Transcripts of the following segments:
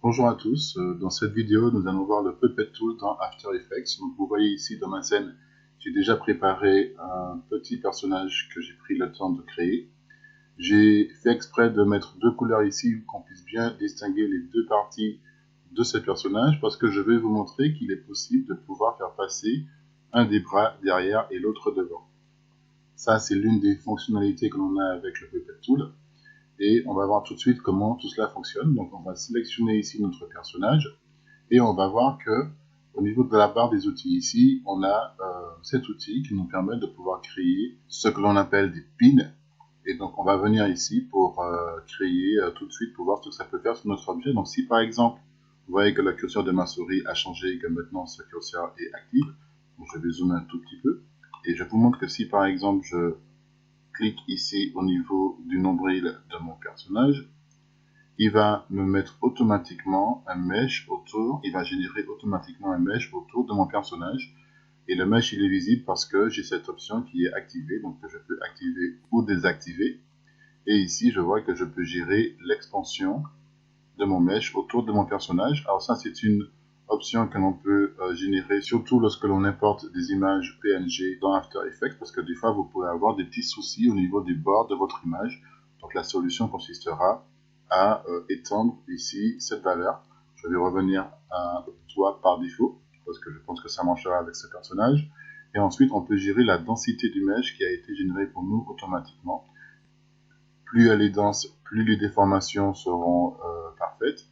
Bonjour à tous, dans cette vidéo nous allons voir le Puppet Tool dans After Effects. Donc vous voyez ici dans ma scène, j'ai déjà préparé un petit personnage que j'ai pris le temps de créer. J'ai fait exprès de mettre deux couleurs ici pour qu'on puisse bien distinguer les deux parties de ce personnage parce que je vais vous montrer qu'il est possible de pouvoir faire passer un des bras derrière et l'autre devant. Ça c'est l'une des fonctionnalités que l'on a avec le Puppet Tool. Et on va voir tout de suite comment tout cela fonctionne. Donc on va sélectionner ici notre personnage et on va voir que au niveau de la barre des outils ici, on a cet outil qui nous permet de pouvoir créer ce que l'on appelle des pins. Et donc on va venir ici pour créer tout de suite pour voir ce que ça peut faire sur notre objet. Donc si par exemple, vous voyez que le curseur de ma souris a changé et que maintenant ce curseur est actif, donc je vais zoomer un tout petit peu et je vous montre que si par exemple je clique ici au niveau du nombril de mon personnage, il va me mettre automatiquement un mesh autour, il va générer automatiquement un mesh autour de mon personnage. Et le mesh, il est visible parce que j'ai cette option qui est activée, donc que je peux activer ou désactiver. Et ici, je vois que je peux gérer l'expansion de mon mesh autour de mon personnage. Alors ça, c'est une option que l'on peut générer, surtout lorsque l'on importe des images PNG dans After Effects, parce que des fois, vous pouvez avoir des petits soucis au niveau du bord de votre image. Donc la solution consistera à étendre ici cette valeur. Je vais revenir à toi par défaut, parce que je pense que ça marchera avec ce personnage. Et ensuite, on peut gérer la densité du mesh qui a été générée pour nous automatiquement. Plus elle est dense, plus les déformations seront parfaites.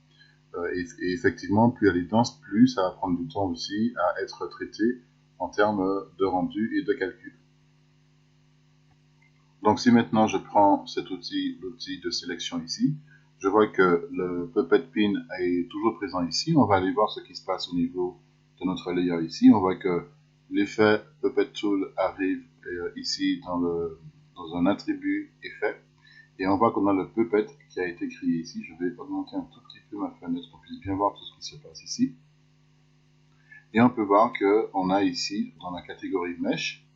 Et effectivement, plus elle est dense, plus ça va prendre du temps aussi à être traité en termes de rendu et de calcul. Donc si maintenant je prends cet outil, l'outil de sélection ici, je vois que le Puppet Pin est toujours présent ici. On va aller voir ce qui se passe au niveau de notre layer ici. On voit que l'effet Puppet Tool arrive ici dans un attribut effet. Et on voit qu'on a le Puppet qui a été créé ici. Je vais augmenter un tout petit peu ma fenêtre pour qu'on puisse bien voir tout ce qui se passe ici. Et on peut voir qu'on a ici, dans la catégorie Mesh,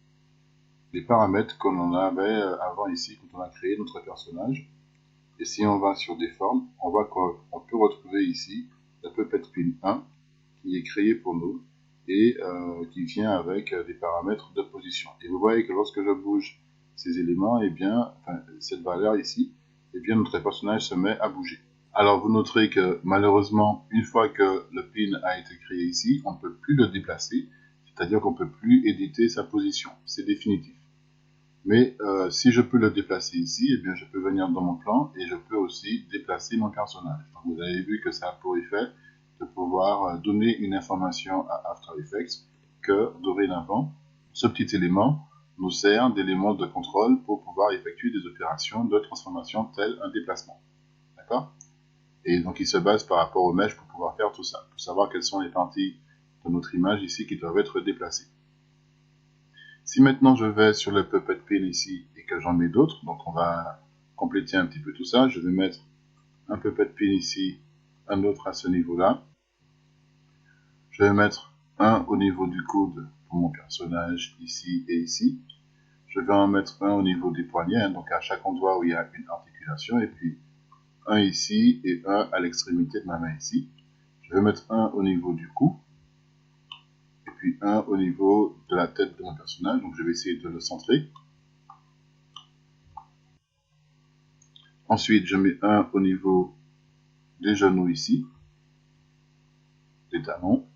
les paramètres que l'on avait avant ici, quand on a créé notre personnage. Et si on va sur des formes, on voit qu'on peut retrouver ici le Puppet Pin 1, qui est créé pour nous, et qui vient avec des paramètres de position. Et vous voyez que lorsque je bouge ces éléments, et bien, enfin, cette valeur ici, et bien, notre personnage se met à bouger. Alors vous noterez que malheureusement, une fois que le pin a été créé ici, on ne peut plus le déplacer, c'est-à-dire qu'on ne peut plus éditer sa position, c'est définitif. Mais si je peux le déplacer ici, eh bien je peux venir dans mon plan et je peux aussi déplacer mon personnage. Donc, vous avez vu que ça a pour effet de pouvoir donner une information à After Effects que dorénavant, ce petit élément nous sert d'élément de contrôle pour pouvoir effectuer des opérations de transformation telles un déplacement. D'accord ? Et donc il se base par rapport au mesh pour pouvoir faire tout ça, pour savoir quelles sont les parties de notre image ici qui doivent être déplacées. Si maintenant je vais sur le Puppet Pin ici et que j'en mets d'autres, donc on va compléter un petit peu tout ça, je vais mettre un Puppet Pin ici, un autre à ce niveau-là. Je vais mettre un au niveau du coude pour mon personnage ici et ici. Je vais en mettre un au niveau des poignets, hein, donc à chaque endroit où il y a une articulation, et puis un ici et un à l'extrémité de ma main ici. Je vais mettre un au niveau du cou, et puis un au niveau de la tête de mon personnage, donc je vais essayer de le centrer. Ensuite, je mets un au niveau des genoux ici, des talons.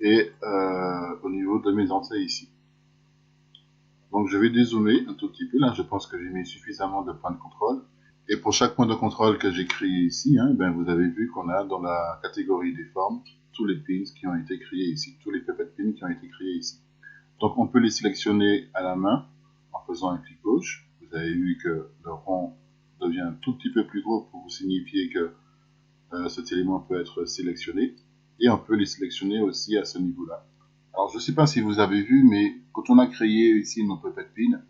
Et au niveau de mes orteils ici. Donc je vais dézoomer un tout petit peu. Là, je pense que j'ai mis suffisamment de points de contrôle. Et pour chaque point de contrôle que j'ai créé ici, hein, ben, vous avez vu qu'on a dans la catégorie des formes tous les pins qui ont été créés ici, tous les puppet pins qui ont été créés ici. Donc on peut les sélectionner à la main en faisant un clic gauche. Vous avez vu que le rond devient un tout petit peu plus gros pour vous signifier que cet élément peut être sélectionné. Et on peut les sélectionner aussi à ce niveau-là. Alors je ne sais pas si vous avez vu, mais quand on a créé ici nos Puppet Pins,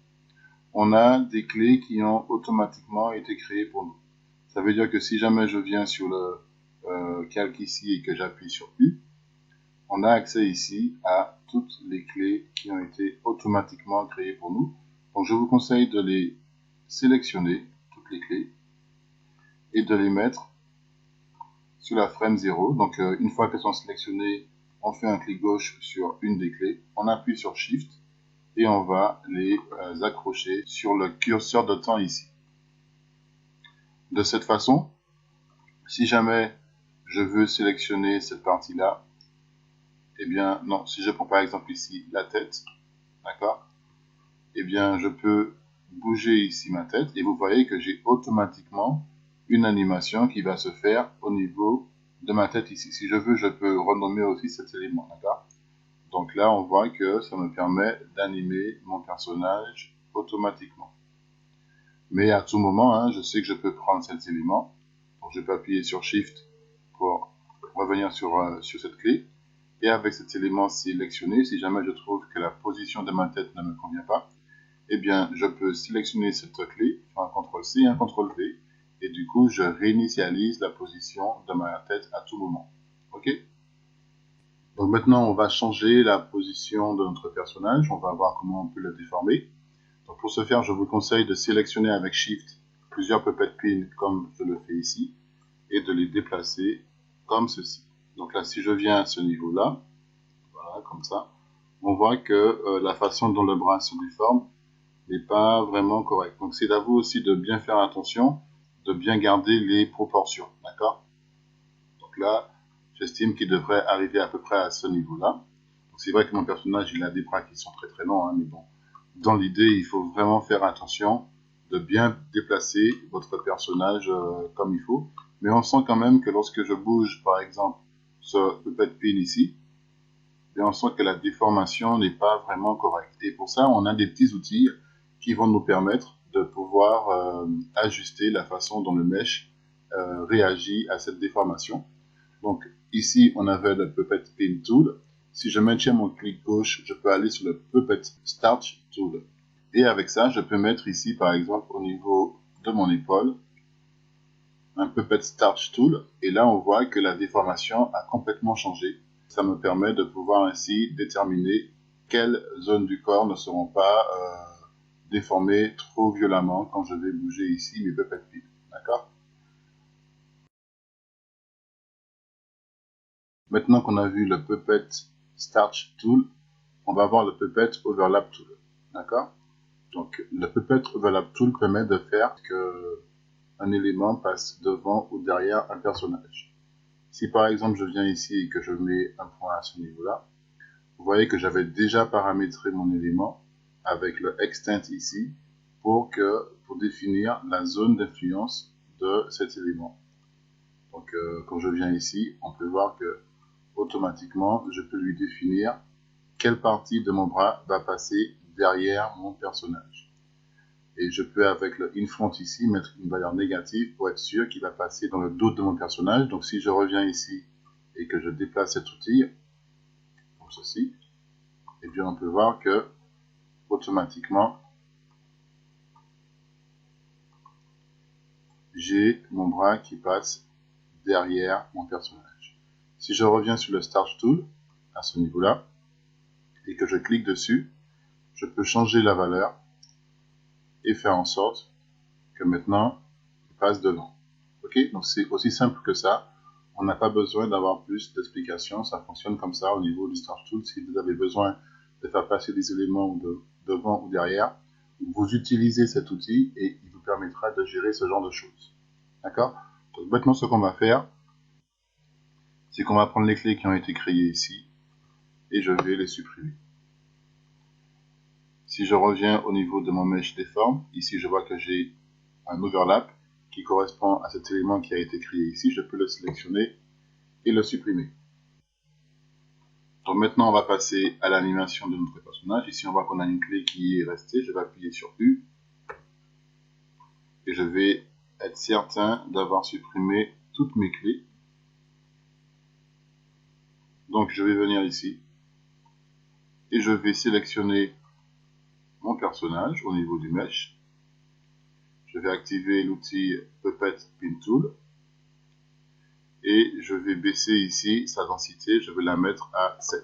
on a des clés qui ont automatiquement été créées pour nous. Ça veut dire que si jamais je viens sur le calque ici et que j'appuie sur U, on a accès ici à toutes les clés qui ont été automatiquement créées pour nous. Donc je vous conseille de les sélectionner toutes les clés et de les mettre sur la frame 0. Donc une fois qu'elles sont sélectionnées, on fait un clic gauche sur une des clés, on appuie sur Shift et on va les accrocher sur le curseur de temps ici. De cette façon, si jamais je veux sélectionner cette partie-là, eh bien non, si je prends par exemple ici la tête, d'accord, eh bien je peux bouger ici ma tête et vous voyez que j'ai automatiquement une animation qui va se faire au niveau de ma tête ici. Si je veux, je peux renommer aussi cet élément, d'accord. Donc là, on voit que ça me permet d'animer mon personnage automatiquement. Mais à tout moment, hein, je sais que je peux prendre cet élément. Donc je peux appuyer sur Shift pour revenir sur cette clé. Et avec cet élément sélectionné, si jamais je trouve que la position de ma tête ne me convient pas, eh bien, je peux sélectionner cette clé, faire un CTRL-C et un CTRL-V, et du coup, je réinitialise la position de ma tête à tout moment. Ok? Donc maintenant, on va changer la position de notre personnage. On va voir comment on peut le déformer. Donc pour ce faire, je vous conseille de sélectionner avec Shift plusieurs puppet pins comme je le fais ici, et de les déplacer comme ceci. Donc là, si je viens à ce niveau-là, voilà, comme ça, on voit que la façon dont le bras se déforme n'est pas vraiment correct. Donc c'est à vous aussi de bien faire attention, de bien garder les proportions, d'accord? Donc là, j'estime qu'il devrait arriver à peu près à ce niveau-là. C'est vrai que mon personnage, il a des bras qui sont très très longs, hein, mais bon, dans l'idée, il faut vraiment faire attention de bien déplacer votre personnage comme il faut. Mais on sent quand même que lorsque je bouge, par exemple, ce puppet pin ici, et on sent que la déformation n'est pas vraiment correcte. Et pour ça, on a des petits outils qui vont nous permettre de pouvoir ajuster la façon dont le mesh réagit à cette déformation. Donc ici, on avait le Puppet Pin Tool. Si je maintiens mon clic gauche, je peux aller sur le Puppet Starch Tool. Et avec ça, je peux mettre ici, par exemple, au niveau de mon épaule, un Puppet Starch Tool. Et là, on voit que la déformation a complètement changé. Ça me permet de pouvoir ainsi déterminer quelles zones du corps ne seront pas déformées trop violemment quand je vais bouger ici mes Puppet Pins. D'accord? Maintenant qu'on a vu le Puppet Starch Tool, on va voir le Puppet Overlap Tool. D'accord? Donc, le Puppet Overlap Tool permet de faire que un élément passe devant ou derrière un personnage. Si par exemple je viens ici et que je mets un point à ce niveau-là, vous voyez que j'avais déjà paramétré mon élément avec le Extent ici pour définir la zone d'influence de cet élément. Donc, quand je viens ici, on peut voir que automatiquement, je peux lui définir quelle partie de mon bras va passer derrière mon personnage. Et je peux, avec le in front ici, mettre une valeur négative pour être sûr qu'il va passer dans le dos de mon personnage. Donc si je reviens ici et que je déplace cet outil, comme ceci, et bien on peut voir que, automatiquement, j'ai mon bras qui passe derrière mon personnage. Si je reviens sur le Starch Tool, à ce niveau-là, et que je clique dessus, je peux changer la valeur et faire en sorte que maintenant, il passe devant. Ok? Donc c'est aussi simple que ça. On n'a pas besoin d'avoir plus d'explications. Ça fonctionne comme ça au niveau du Starch Tool. Si vous avez besoin de faire passer des éléments devant ou derrière, vous utilisez cet outil et il vous permettra de gérer ce genre de choses. D'accord? Donc maintenant, ce qu'on va faire, c'est qu'on va prendre les clés qui ont été créées ici et je vais les supprimer. Si je reviens au niveau de mon mesh déforme, ici je vois que j'ai un overlap qui correspond à cet élément qui a été créé ici. Je peux le sélectionner et le supprimer. Donc maintenant on va passer à l'animation de notre personnage. Ici on voit qu'on a une clé qui est restée. Je vais appuyer sur U et je vais être certain d'avoir supprimé toutes mes clés. Donc je vais venir ici et je vais sélectionner mon personnage au niveau du mesh. Je vais activer l'outil Puppet Pin Tool et je vais baisser ici sa densité, je vais la mettre à 7.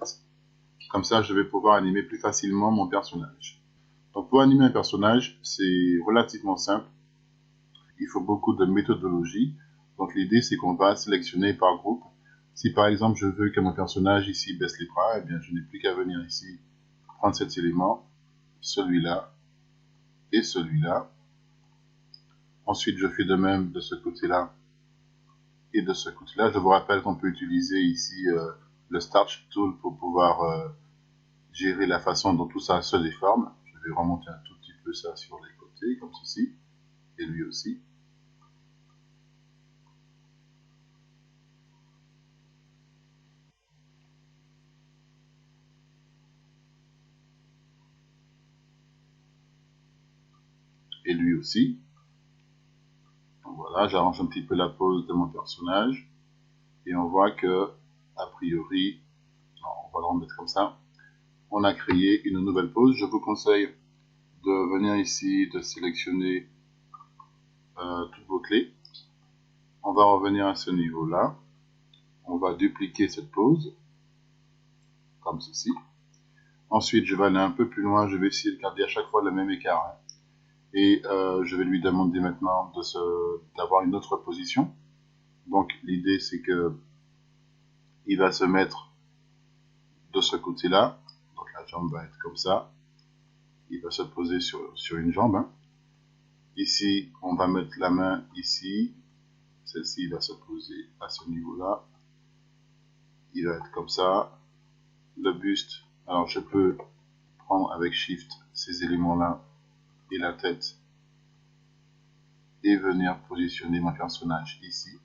Comme ça, je vais pouvoir animer plus facilement mon personnage. Donc pour animer un personnage, c'est relativement simple. Il faut beaucoup de méthodologie. Donc l'idée, c'est qu'on va sélectionner par groupe. Si par exemple, je veux que mon personnage ici baisse les bras, eh bien, je n'ai plus qu'à venir ici, prendre cet élément, celui-là et celui-là. Ensuite, je fais de même de ce côté-là et de ce côté-là. Je vous rappelle qu'on peut utiliser ici le Starch Tool pour pouvoir gérer la façon dont tout ça se déforme. Je vais remonter un tout petit peu ça sur les côtés, comme ceci, et lui aussi. Et lui aussi. Donc voilà, j'arrange un petit peu la pose de mon personnage. Et on voit que, a priori, on va le remettre comme ça, on a créé une nouvelle pose. Je vous conseille de venir ici, de sélectionner toutes vos clés. On va revenir à ce niveau-là. On va dupliquer cette pose, comme ceci. Ensuite, je vais aller un peu plus loin. Je vais essayer de garder à chaque fois le même écart. Hein. Et je vais lui demander maintenant d'avoir une autre position. Donc, l'idée, c'est que il va se mettre de ce côté-là. Donc, la jambe va être comme ça. Il va se poser sur une jambe. Hein. Ici, on va mettre la main ici. Celle-ci va se poser à ce niveau-là. Il va être comme ça. Le buste, alors je peux prendre avec Shift ces éléments-là et la tête et venir positionner mon personnage ici.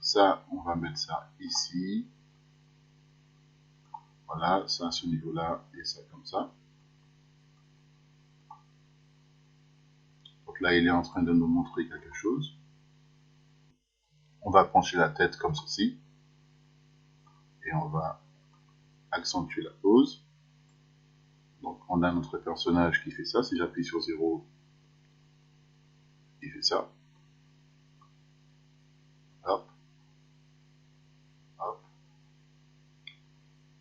Ça, on va mettre ça ici. Voilà, ça à ce niveau-là et ça comme ça. Donc là, il est en train de nous montrer quelque chose. On va pencher la tête comme ceci. Et on va accentuer la pose. Donc on a notre personnage qui fait ça. Si j'appuie sur 0, il fait ça. Hop. Hop.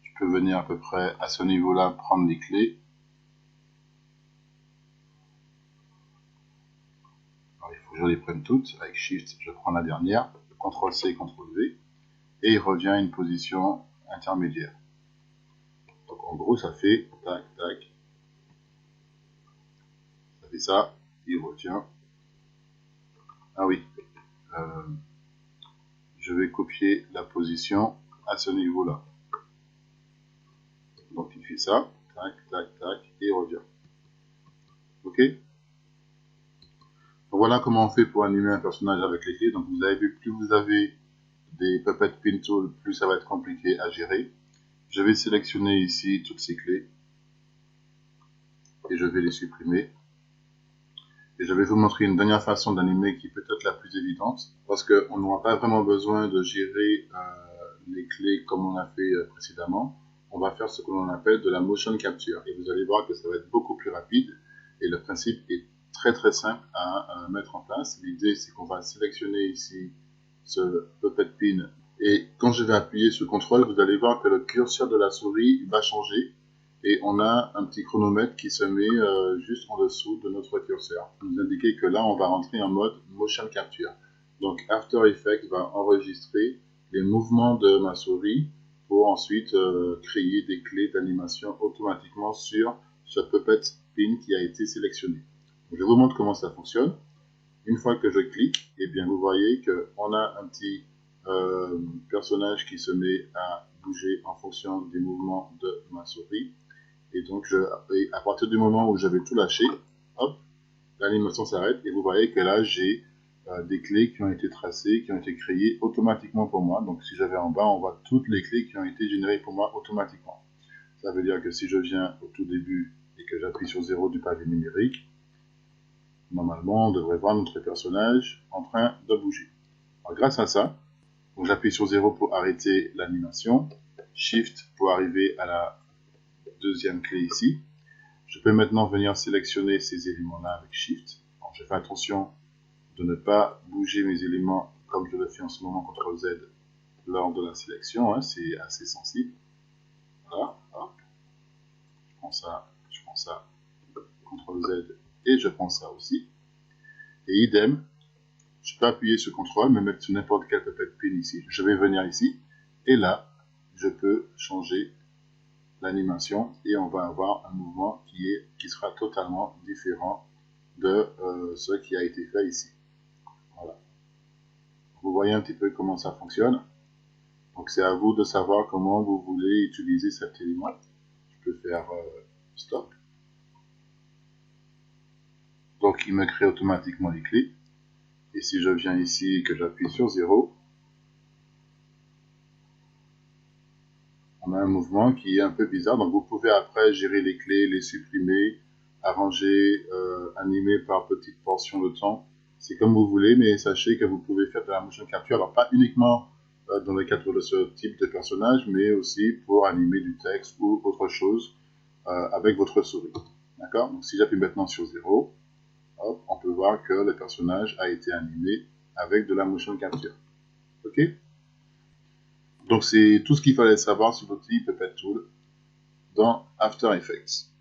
Je peux venir à peu près à ce niveau-là, prendre les clés. Alors, il faut que je les prenne toutes. Avec Shift, je prends la dernière. CTRL-C, CTRL-V. Et il revient à une position intermédiaire. Donc en gros, ça fait tac, tac. Ça fait ça. Il retient. Ah oui. Je vais copier la position à ce niveau-là. Donc il fait ça. Tac, tac, tac. Et il revient. Ok? Donc, voilà comment on fait pour animer un personnage avec les clés. Donc vous avez vu, plus vous avez des Puppet Pin Tool, plus ça va être compliqué à gérer. Je vais sélectionner ici toutes ces clés et je vais les supprimer. Et je vais vous montrer une dernière façon d'animer qui est peut-être la plus évidente, parce qu'on n'aura pas vraiment besoin de gérer les clés comme on a fait précédemment. On va faire ce que l'on appelle de la motion capture. Et vous allez voir que ça va être beaucoup plus rapide. Et le principe est très très simple à mettre en place. L'idée, c'est qu'on va sélectionner ici ce Puppet Pin. Et quand je vais appuyer sur CTRL, vous allez voir que le curseur de la souris va changer. Et on a un petit chronomètre qui se met juste en dessous de notre curseur. Pour nous indiquer que là, on va rentrer en mode motion capture. Donc After Effects va enregistrer les mouvements de ma souris pour ensuite créer des clés d'animation automatiquement sur ce Puppet Pin qui a été sélectionné. Je vous montre comment ça fonctionne. Une fois que je clique, eh bien vous voyez qu'on a un petit personnage qui se met à bouger en fonction des mouvements de ma souris. Et donc, à partir du moment où j'avais tout lâché, hop, l'animation s'arrête. Et vous voyez que là, j'ai des clés qui ont été tracées, qui ont été créées automatiquement pour moi. Donc, si j'avais en bas, on voit toutes les clés qui ont été générées pour moi automatiquement. Ça veut dire que si je viens au tout début et que j'appuie sur 0 du pavé numérique, normalement, on devrait voir notre personnage en train de bouger. Alors, grâce à ça, j'appuie sur 0 pour arrêter l'animation, Shift pour arriver à la deuxième clé ici. Je peux maintenant venir sélectionner ces éléments-là avec Shift. Alors, je fais attention de ne pas bouger mes éléments comme je le fais en ce moment, CTRL Z, lors de la sélection. Hein, c'est assez sensible. Voilà. Hop. prends ça, CTRL Z, et je prends ça aussi. Et idem, je peux appuyer sur CTRL, me mettre sur n'importe quel puppet pin ici. Je vais venir ici, et là, je peux changer l'animation, et on va avoir un mouvement qui sera totalement différent de ce qui a été fait ici. Voilà. Vous voyez un petit peu comment ça fonctionne. Donc c'est à vous de savoir comment vous voulez utiliser cet élément. Je peux faire stop. Donc il me crée automatiquement les clés. Et si je viens ici et que j'appuie sur 0, on a un mouvement qui est un peu bizarre. Donc vous pouvez après gérer les clés, les supprimer, arranger, animer par petites portions de temps. C'est comme vous voulez, mais sachez que vous pouvez faire de la motion capture. Alors pas uniquement dans le cadre de ce type de personnage, mais aussi pour animer du texte ou autre chose avec votre souris. D'accord? Donc si j'appuie maintenant sur 0, hop, on peut voir que le personnage a été animé avec de la motion capture. Ok? Donc c'est tout ce qu'il fallait savoir sur l'outil Puppet Tool dans After Effects.